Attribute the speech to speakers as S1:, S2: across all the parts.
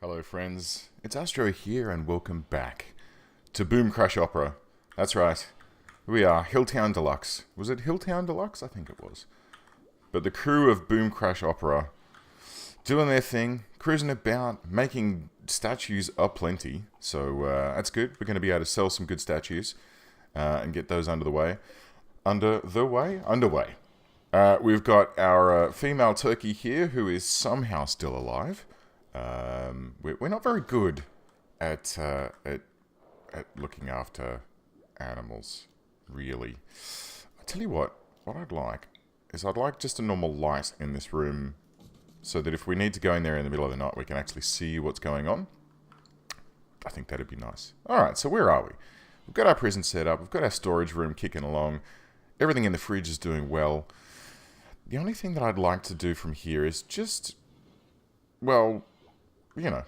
S1: Hello friends, it's Astro here and welcome back to Boom Crash Opera. That's right, we are Hilltown Deluxe. Was it Hilltown Deluxe? I think it was. But the crew of Boom Crash Opera doing their thing, cruising about, making statues aplenty. So that's good. We're going to be able to sell some good statues and get those underway. We've got our female turkey here who is somehow still alive. We're not very good at looking after animals, really. I tell you what I'd like is I'd like just a normal light in this room so that if we need to go in there in the middle of the night, we can actually see what's going on. I think that'd be nice. Alright, so where are we? We've got our prison set up, we've got our storage room kicking along, everything in the fridge is doing well. The only thing that I'd like to do from here is just, well, you know,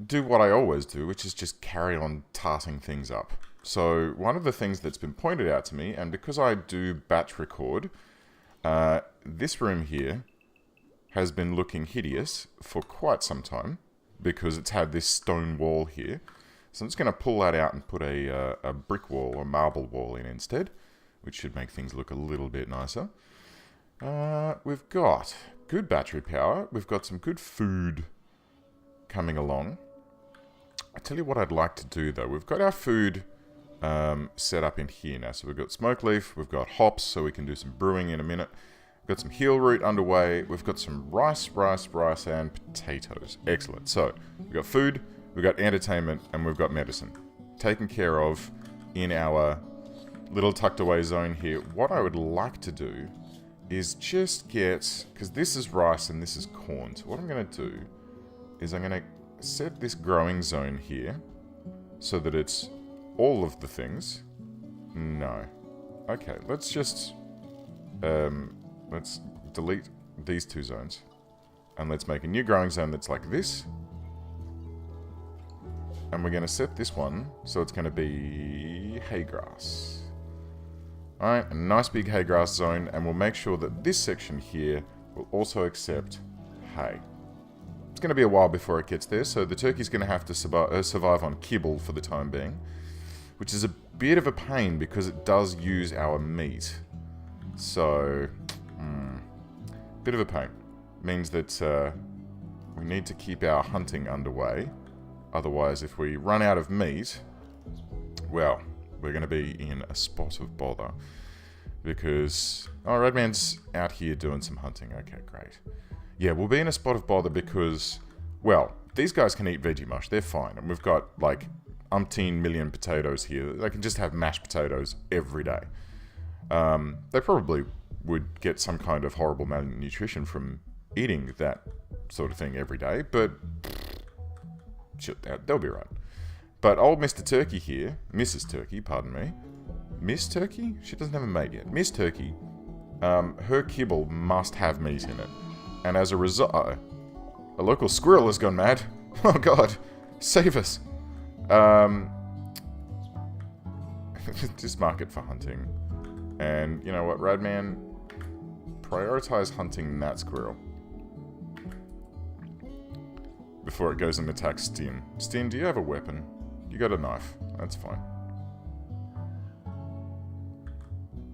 S1: do what I always do, which is just carry on tarting things up. So one of the things that's been pointed out to me, and because I do batch record, this room here has been looking hideous for quite some time because it's had this stone wall here. So I'm just going to pull that out and put a brick wall or marble wall in instead, which should make things look a little bit nicer. We've got good battery power. We've got some good food coming along. I tell you what I'd like to do though. We've got our food set up in here now. So we've got smoke leaf, we've got hops, so we can do some brewing in a minute. We've got some heel root underway. We've got some rice, and potatoes. Excellent. So we've got food, we've got entertainment, and we've got medicine taken care of in our little tucked away zone here. What I would like to do is just get, because this is rice and this is corn. So what I'm going to do is I'm going to set this growing zone here so that it's all of the things. No. Okay, let's just, let's delete these two zones. And let's make a new growing zone that's like this. And we're going to set this one so it's going to be hay grass. Alright, a nice big hay grass zone, and we'll make sure that this section here will also accept hay. It's going to be a while before it gets there, so the turkey's going to have to survive on kibble for the time being, which is a bit of a pain because it does use our meat. So, bit of a pain. Means that we need to keep our hunting underway. Otherwise, if we run out of meat, well, we're going to be in a spot of bother. Because, oh, Redman's out here doing some hunting. Okay, great. Yeah, we'll be in a spot of bother because, well, these guys can eat veggie mush. They're fine. And we've got, like, umpteen million potatoes here. They can just have mashed potatoes every day. They probably would get some kind of horrible malnutrition from eating that sort of thing every day. But, shit, they'll be right. But old Mr. Turkey here, Mrs. Turkey, pardon me. Miss Turkey? She doesn't have a mate yet. Miss Turkey, her kibble must have meat in it. And as a result, a local squirrel has gone mad. Oh god, save us. Just mark it for hunting. And you know what, Radman? Prioritize hunting that squirrel before it goes and attacks Stin. Stin, do you have a weapon? You got a knife. That's fine.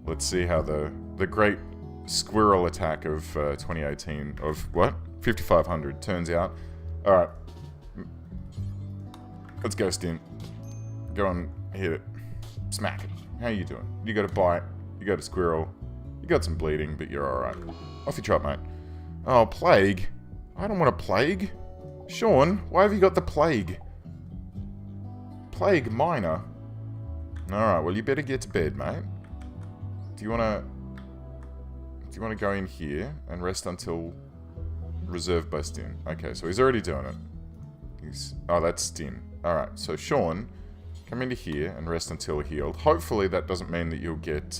S1: Let's see how the great squirrel attack of 2018, of what? 5500 turns out. Alright. Let's go, Stin. Go on, hit it. Smack it. How you doing? You got a bite. You got a squirrel. You got some bleeding, but you're alright. Off you trot, mate. Oh, plague. I don't want a plague. Sean, why have you got the plague? Plague minor. Alright, well you better get to bed, mate. Do you wanna go in here and rest until reserved by Stin? Okay, so he's already doing it. Oh, that's Stin. Alright, so Sean, come into here and rest until healed. Hopefully that doesn't mean that you'll get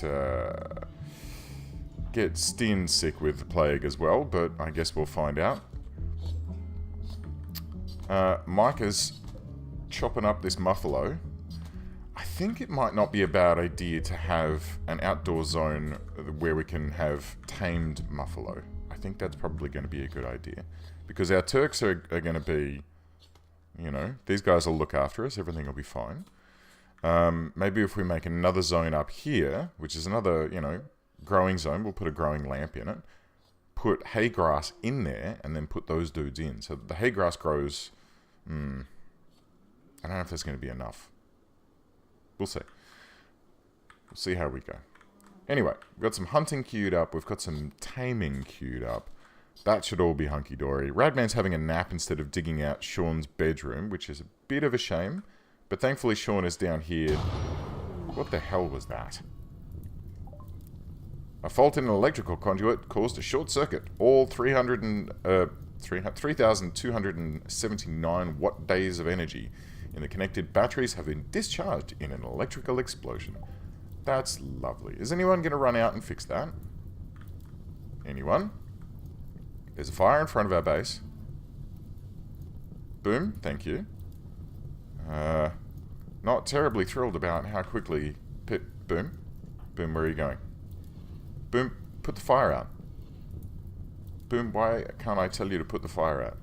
S1: Stin sick with the plague as well, but I guess we'll find out. Micah's chopping up this muffalo. I think it might not be a bad idea to have an outdoor zone where we can have tamed muffalo. I think that's probably going to be a good idea. Because our Turks are going to be, you know, these guys will look after us. Everything will be fine. Maybe if we make another zone up here, which is another, you know, growing zone, we'll put a growing lamp in it. Put hay grass in there, and then put those dudes in. So the hay grass grows... I don't know if there's going to be enough. We'll see. We'll see how we go. Anyway, we've got some hunting queued up. We've got some taming queued up. That should all be hunky-dory. Radman's having a nap instead of digging out Sean's bedroom, which is a bit of a shame. But thankfully Sean is down here. What the hell was that? A fault in an electrical conduit caused a short circuit. All 3,279 watt-days of energy in the connected batteries have been discharged in an electrical explosion. That's lovely. Is anyone going to run out and fix that? Anyone? There's a fire in front of our base. Boom, thank you. Not terribly thrilled about how quickly... Boom. Boom, where are you going? Boom, put the fire out. Boom, why can't I tell you to put the fire out?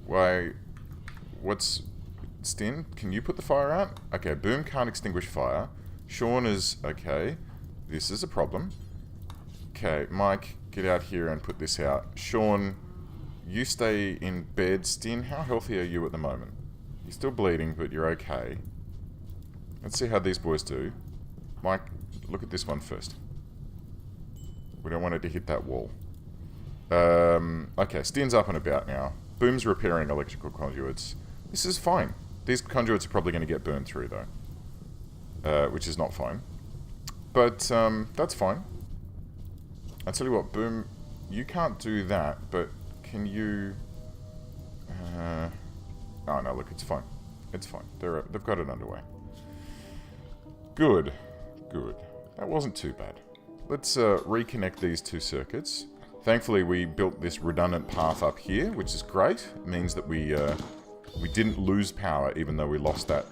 S1: Why... What's... Stin, can you put the fire out? Okay, Boom can't extinguish fire. Sean is... Okay, this is a problem. Okay, Mike, get out here and put this out. Sean, you stay in bed. Stin, how healthy are you at the moment? You're still bleeding, but you're okay. Let's see how these boys do. Mike, look at this one first. We don't want it to hit that wall. Okay, Stin's up and about now. Boom's repairing electrical conduits. This is fine. These conduits are probably going to get burned through, though. Which is not fine. But, that's fine. I'll tell you what, Boom, you can't do that, but can you... Oh, no, look, it's fine. It's fine. They've got it underway. Good. Good. That wasn't too bad. Let's reconnect these two circuits. Thankfully, we built this redundant path up here, which is great. It means that we didn't lose power, even though we lost that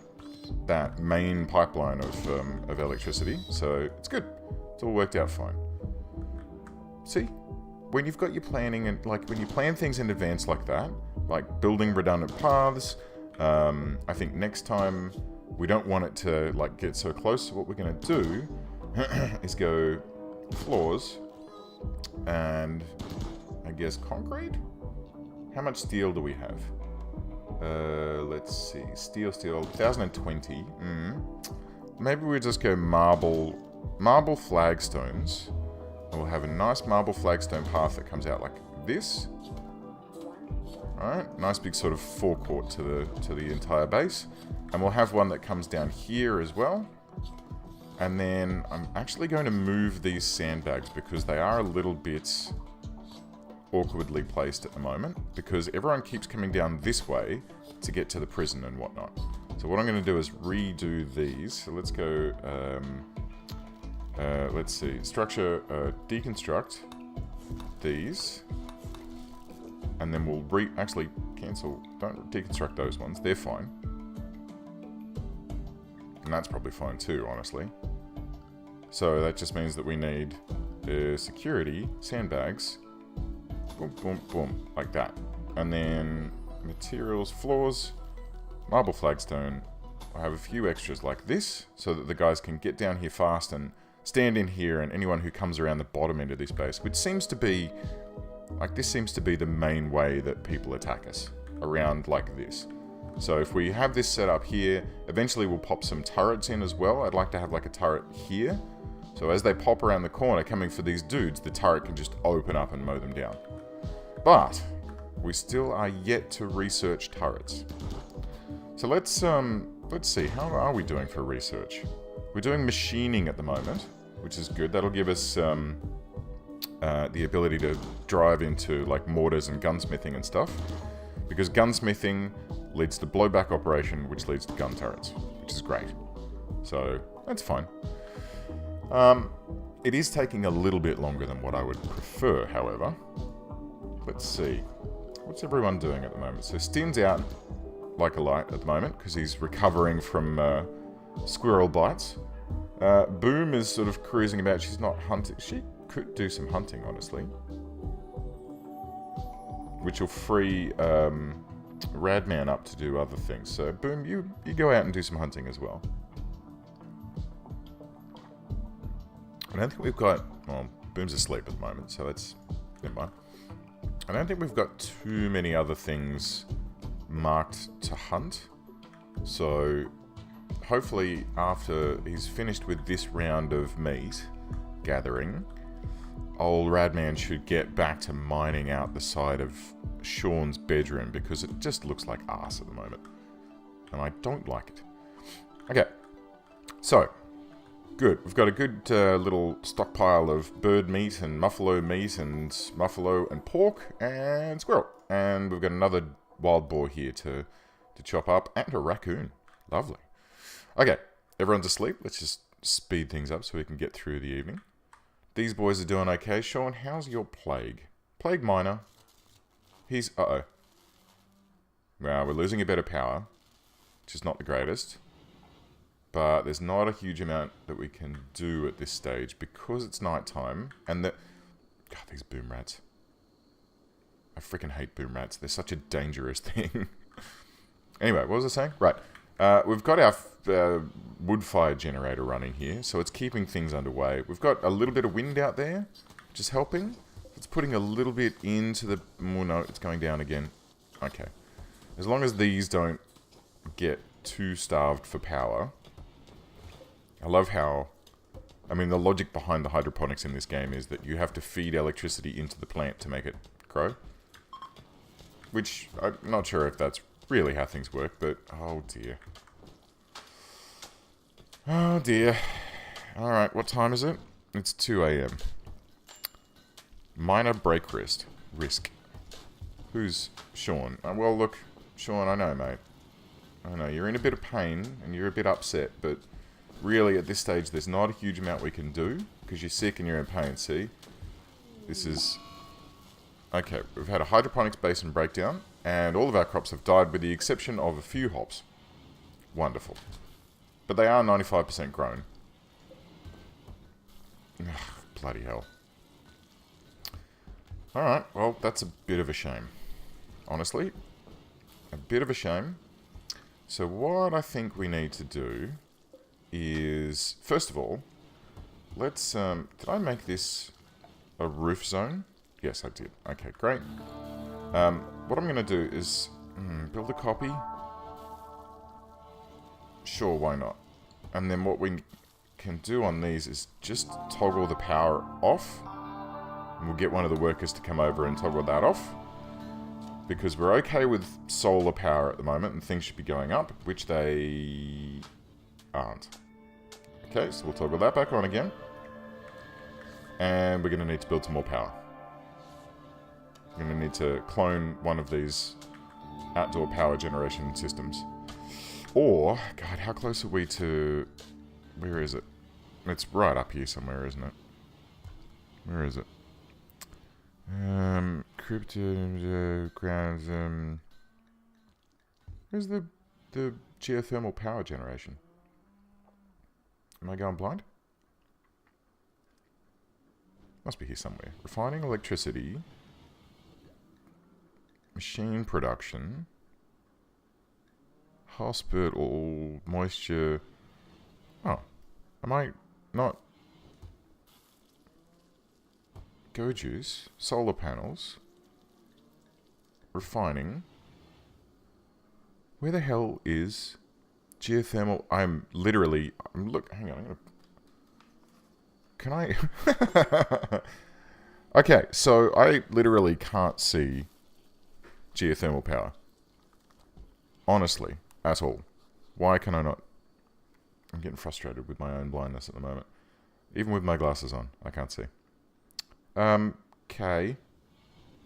S1: main pipeline of electricity. So it's good. It's all worked out fine. See, when you've got your planning and when you plan things in advance like that, like building redundant paths, I think next time we don't want it to get so close. So what we're going to do is go floors and I guess concrete. How much steel do we have? Let's see, steel, 1020. Maybe we'll just go marble flagstones. And we'll have a nice marble flagstone path that comes out like this. Alright, nice big sort of forecourt to the entire base. And we'll have one that comes down here as well. And then I'm actually going to move these sandbags because they are a little bit awkwardly placed at the moment. Because everyone keeps coming down this way to get to the prison and whatnot. So what I'm going to do is redo these. So let's go... let's see, structure, deconstruct these, and then we'll actually cancel, don't deconstruct those ones, they're fine. And that's probably fine too, honestly. So that just means that we need security, sandbags, boom, boom, boom, like that. And then materials, floors, marble flagstone. I have a few extras like this, so that the guys can get down here fast and stand in here, and anyone who comes around the bottom end of this base, which seems to be, this seems to be the main way that people attack us, around like this. So if we have this set up here, eventually we'll pop some turrets in as well. I'd like to have a turret here, so as they pop around the corner coming for these dudes, the turret can just open up and mow them down. But we still are yet to research turrets. So let's see, how are we doing for research? We're doing machining at the moment, which is good. That'll give us the ability to drive into mortars and gunsmithing and stuff. Because gunsmithing leads to blowback operation, which leads to gun turrets, which is great. So that's fine. It is taking a little bit longer than what I would prefer, however. Let's see. What's everyone doing at the moment? So Stin's out like a light at the moment because he's recovering from squirrel bites. Boom is sort of cruising about. She's not hunting. She could do some hunting, honestly. Which will free Radman up to do other things. So, Boom, you go out and do some hunting as well. I don't think we've got... Well, Boom's asleep at the moment, so that's... Never mind. I don't think we've got too many other things marked to hunt. So, hopefully after he's finished with this round of meat gathering, old Radman should get back to mining out the side of Sean's bedroom, because it just looks like arse at the moment. And I don't like it. Okay. So, good. We've got a good little stockpile of bird meat and muffalo and pork and squirrel. And we've got another wild boar here to chop up, and a raccoon. Lovely. Okay, everyone's asleep. Let's just speed things up so we can get through the evening. These boys are doing okay. Sean, how's your plague? Plague minor. He's... Uh-oh. Well, we're losing a bit of power, which is not the greatest. But there's not a huge amount that we can do at this stage because it's nighttime. And the... God, these boom rats. I freaking hate boom rats. They're such a dangerous thing. Anyway, what was I saying? Right. We've got our wood fire generator running here, so it's keeping things underway. We've got a little bit of wind out there, which is helping. It's putting a little bit into the... Oh, no, it's going down again. Okay. As long as these don't get too starved for power. I love how... I mean, the logic behind the hydroponics in this game is that you have to feed electricity into the plant to make it grow. Which, I'm not sure if that's really how things work, but... Oh, dear. Oh, dear. Alright, what time is it? It's 2 AM. Minor break risk. Who's Sean? Well, look, Sean, I know, mate. I know, you're in a bit of pain, and you're a bit upset, but really, at this stage, there's not a huge amount we can do, because you're sick and you're in pain, see? This is... Okay, we've had a hydroponics basin breakdown, and all of our crops have died with the exception of a few hops. Wonderful. But they are 95% grown. Ugh, bloody hell. Alright, well, that's a bit of a shame. Honestly, a bit of a shame. So what I think we need to do is, first of all, let's, did I make this a roof zone? Yes, I did. Okay, great. What I'm going to do is build a copy. Sure, why not? And then what we can do on these is just toggle the power off. And we'll get one of the workers to come over and toggle that off. Because we're okay with solar power at the moment and things should be going up, which they aren't. Okay, so we'll toggle that back on again. And we're going to need to build some more power. We're going to need to clone one of these outdoor power generation systems. Or, God, how close are we to... Where is it? It's right up here somewhere, isn't it? Where is it? Crypto grounds. Where's the geothermal power generation? Am I going blind? Must be here somewhere. Refining electricity. Machine production. Hospital. Moisture. Oh. Am I not... Go juice. Solar panels. Refining. Where the hell is geothermal? Look, hang on. Can I... Okay, so I literally can't see geothermal power. Honestly, at all. Why can I not? I'm getting frustrated with my own blindness at the moment. Even with my glasses on, I can't see. Okay.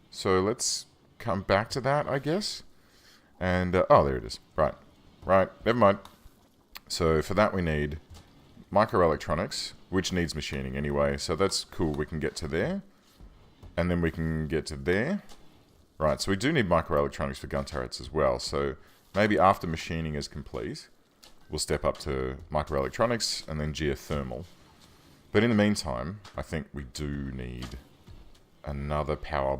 S1: So let's come back to that, I guess. And, oh, there it is. Right. Right. Never mind. So for that we need microelectronics, which needs machining anyway. So that's cool. We can get to there. And then we can get to there. Right. So we do need microelectronics for gun turrets as well. So maybe after machining is complete, we'll step up to microelectronics and then geothermal. But in the meantime, I think we do need another power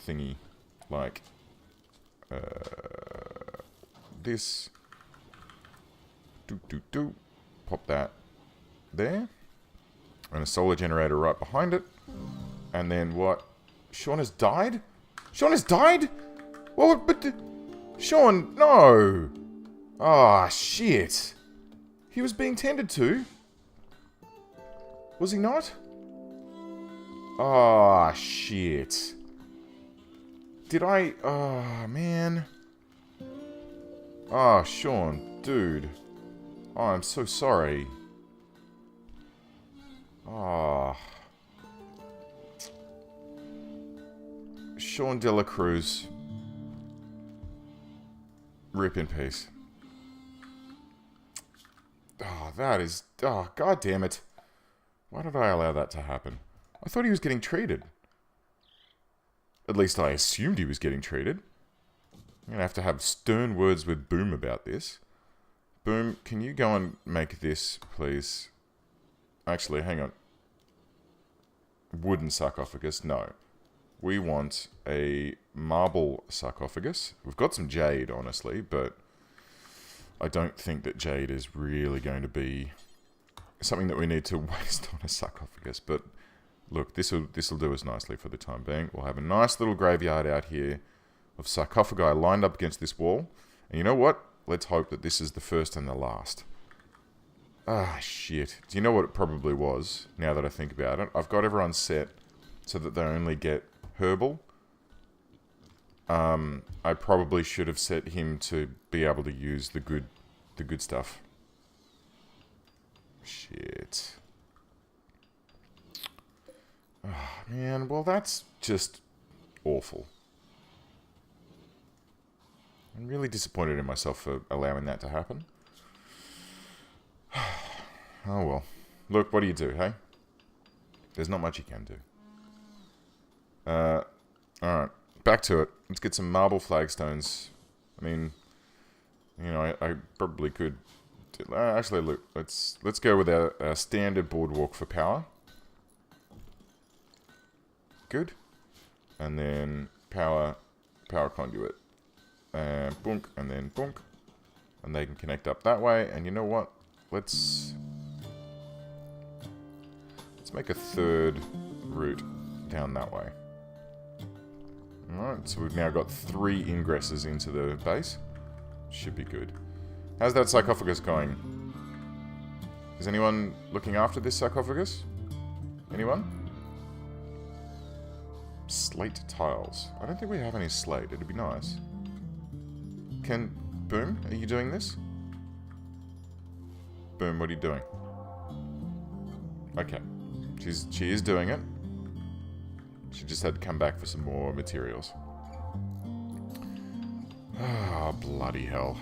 S1: thingy. like this. Pop that there. And a solar generator right behind it. And then what? Sean has died? Sean has died? What? But Sean, no! Ah, shit. He was being tended to. Was he not? Ah, shit. Did I... Oh, man. Ah, Sean, dude. Oh, I'm so sorry. Ah. Sean De La Cruz. Rip in peace. Oh, that is... Oh, god damn it. Why did I allow that to happen? I thought he was getting treated. At least I assumed he was getting treated. I'm gonna have to have stern words with Boom about this. Boom, can you go and make this, please? Actually, hang on. Wooden sarcophagus? No. We want a marble sarcophagus. We've got some jade, honestly, but I don't think that jade is really going to be something that we need to waste on a sarcophagus. But look, this'll do us nicely for the time being. We'll have a nice little graveyard out here of sarcophagi lined up against this wall. And you know what? Let's hope that this is the first and the last. Ah, shit. Do you know what it probably was, now that I think about it? I've got everyone set so that they only get herbal. I probably should have set him to be able to use the good stuff. Shit. Oh, man, well that's just awful. I'm really disappointed in myself for allowing that to happen. Oh well. Look, what do you do, hey? There's not much you can do. Alright. Back to it. Let's get some marble flagstones. I mean, you know, I probably could... actually, look, let's go with our standard boardwalk for power. Good. And then power conduit. And boonk, and then boonk. And they can connect up that way. And you know what? Let's make a third route down that way. Alright, so we've now got 3 ingresses into the base. Should be good. How's that sarcophagus going? Is anyone looking after this sarcophagus? Anyone? Slate tiles. I don't think we have any slate. It'd be nice. Boom, are you doing this? Boom, what are you doing? Okay. She is doing it. She just had to come back for some more materials. Ah, bloody hell.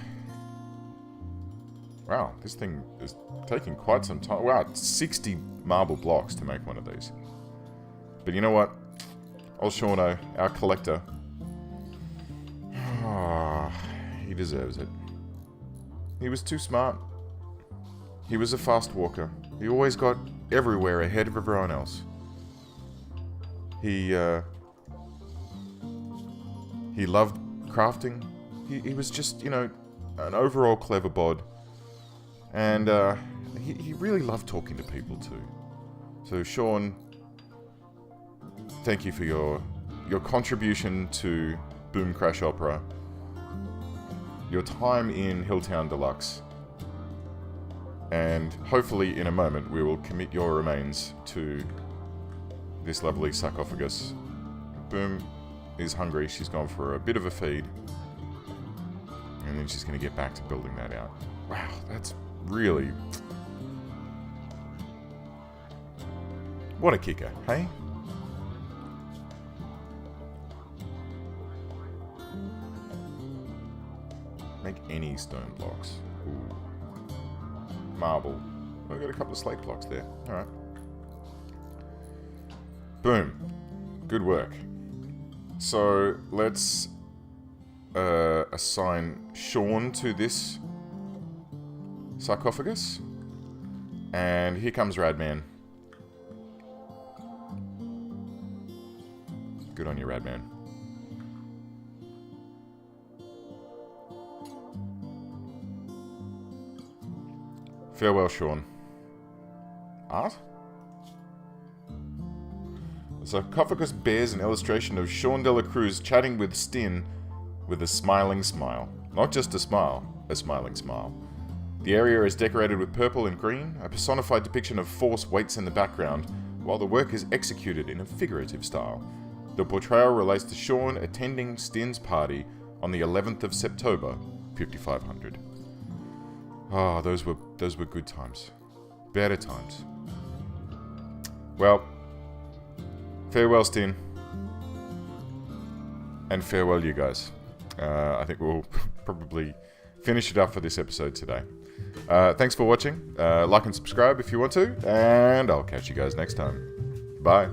S1: Wow, this thing is taking quite some time. Wow, 60 marble blocks to make one of these. But you know what? Old Shauno, our collector. Ah, he deserves it. He was too smart. He was a fast walker. He always got everywhere ahead of everyone else. He loved crafting. He was just, you know, an overall clever bod. And he really loved talking to people too. So Sean, thank you for your contribution to Boom Crash Opera. Your time in Hilltown Deluxe. And hopefully in a moment we will commit your remains to this lovely sarcophagus. Boom is hungry. She's gone for a bit of a feed. And then she's going to get back to building that out. Wow, that's really... What a kicker, hey? Make any stone blocks. Ooh. Marble. I've got a couple of slate blocks there. Alright. Boom. Good work. So, let's assign Sean to this sarcophagus. And here comes Radman. Good on you, Radman. Farewell, Sean. Art? The sarcophagus bears an illustration of Sean de la Cruz chatting with Stin with a smiling smile. Not just a smile, a smiling smile. The area is decorated with purple and green. A personified depiction of force waits in the background, while the work is executed in a figurative style. The portrayal relates to Sean attending Stin's party on the 11th of September, 5500. Ah, those were good times. Better times. Well, farewell, Stin. And farewell, you guys. I think we'll probably finish it up for this episode today. Thanks for watching. Like and subscribe if you want to, and I'll catch you guys next time. Bye.